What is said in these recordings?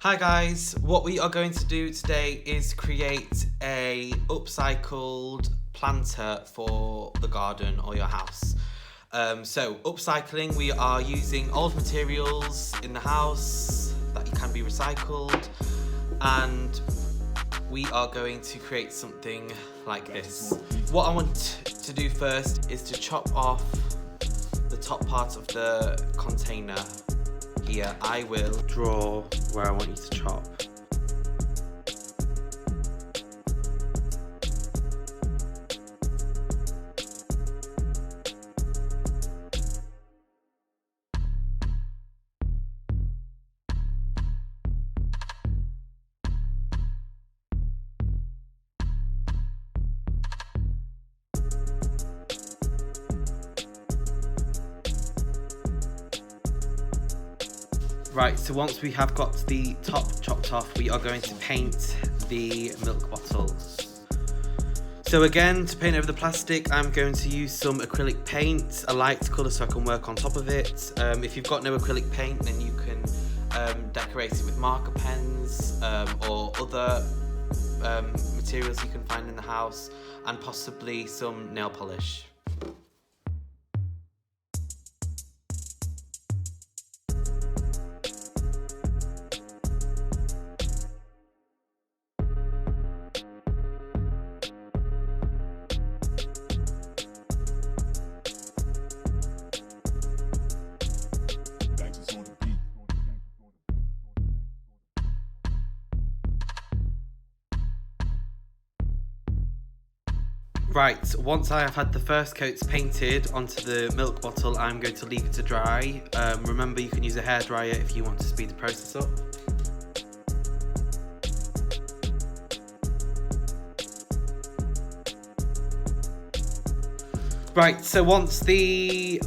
Hi guys, what we are going to do today is create a upcycled planter for the garden or your house. So upcycling, we are using old materials in the house that can be recycled, and we are going to create something like this. What I want to do first is to chop off the top part of the container. Here, I will draw where I want you to chop. Right, so once we have got the top chopped off, we are going to paint the milk bottles. So again, to paint over the plastic, I'm going to use some acrylic paint, a light colour so I can work on top of it. If you've got no acrylic paint, then you can decorate it with marker pens or other materials you can find in the house, and possibly some nail polish. Right, once I have had the first coats painted onto the milk bottle, I'm going to leave it to dry. Remember, you can use a hairdryer if you want to speed the process up. Right, so once the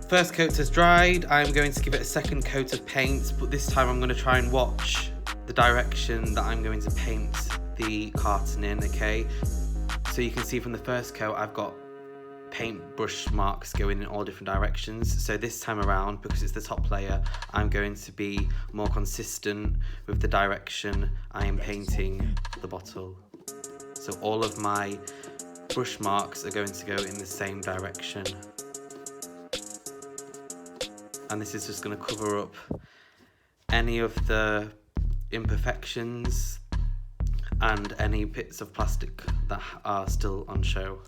first coat has dried, I'm going to give it a second coat of paint, but this time I'm going to try and watch the direction that I'm going to paint the carton in, okay? So you can see from the first coat, I've got paintbrush marks going in all different directions. So this time around, because it's the top layer, I'm going to be more consistent with the direction I am painting the bottle. So all of my brush marks are going to go in the same direction. And this is just going to cover up any of the imperfections and any bits of plastic that are still on show.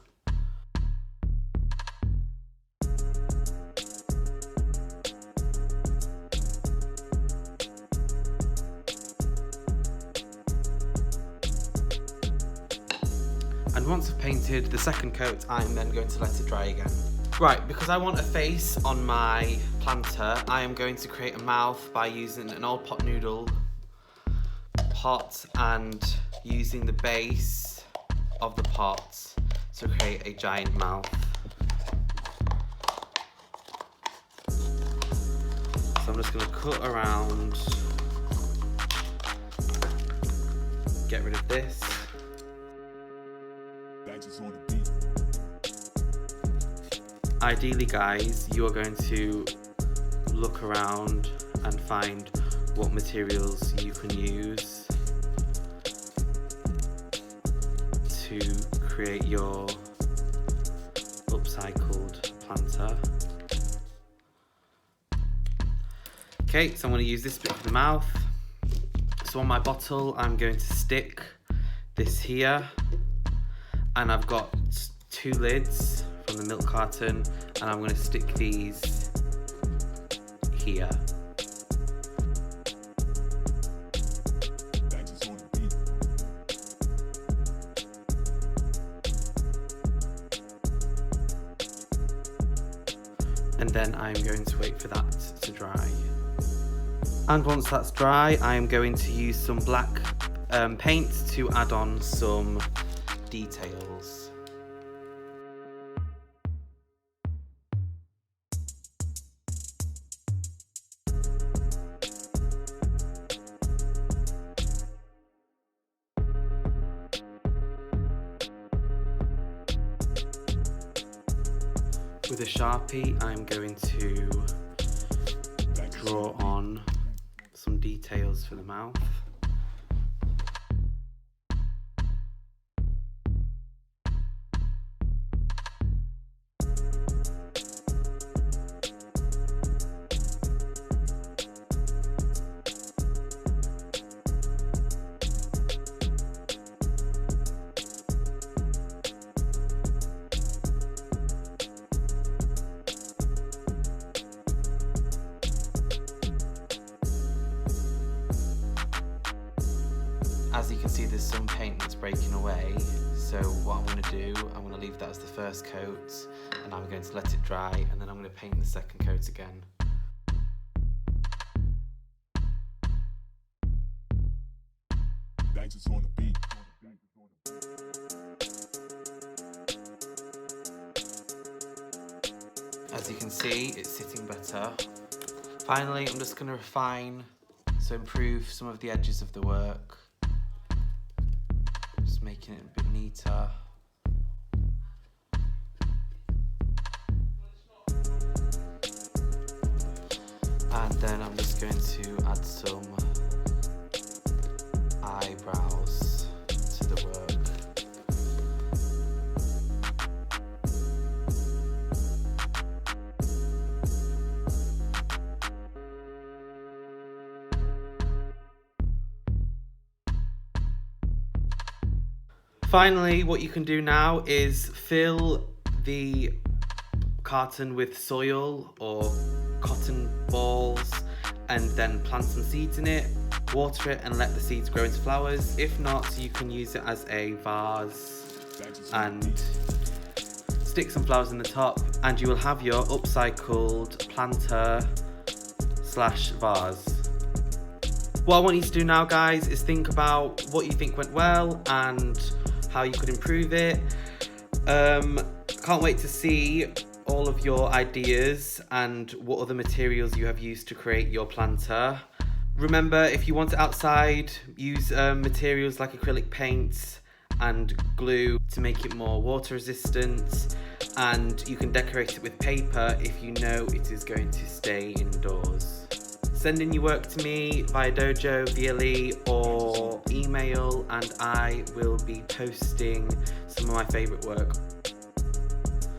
And once I've painted the second coat, I'm then going to let it dry again. Right, because I want a face on my planter, I am going to create a mouth by using an old pot noodle pot and using the base of the pot to create a giant mouth. So I'm just going to cut around, get rid of this. Ideally, guys, you are going to look around and find what materials you can use to create your upcycled planter. Okay, so I'm going to use this bit for the mouth. So on my bottle, I'm going to stick this here, and I've got two lids from the milk carton, and I'm going to stick these here. And then I'm going to wait for that to dry. And once that's dry, I am going to use some black paint to add on some details. With a Sharpie, I'm going to draw on some some details for the mouth. As you can see, there's some paint that's breaking away, so what I'm going to do, I'm going to leave that as the first coat, and I'm going to let it dry, and then I'm going to paint the second coat again. As you can see, it's sitting better. Finally, I'm just going to refine, so improve some of the edges of the work. Just making it a bit neater. And then I'm just going to add some eyebrows to the work. Finally, what you can do now is fill the carton with soil or cotton balls and then plant some seeds in it, water it and let the seeds grow into flowers. If not, you can use it as a vase and stick some flowers in the top, and you will have your upcycled planter / vase. What I want you to do now, guys, is think about what you think went well and how you could improve it. Can't wait to see all of your ideas and what other materials you have used to create your planter. Remember, if you want it outside, use materials like acrylic paint and glue to make it more water resistant, and you can decorate it with paper if you know it is going to stay indoors. Send in your work to me via Dojo, VLE or email, and I will be posting some of my favourite work.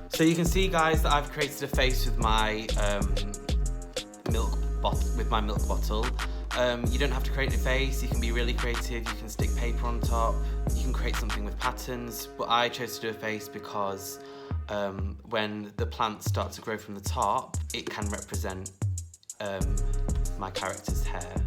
So you can see, guys, that I've created a face with my milk bottle. You don't have to create a face, you can be really creative, you can stick paper on top, you can create something with patterns, but I chose to do a face because when the plants start to grow from the top, it can represent my character's hair.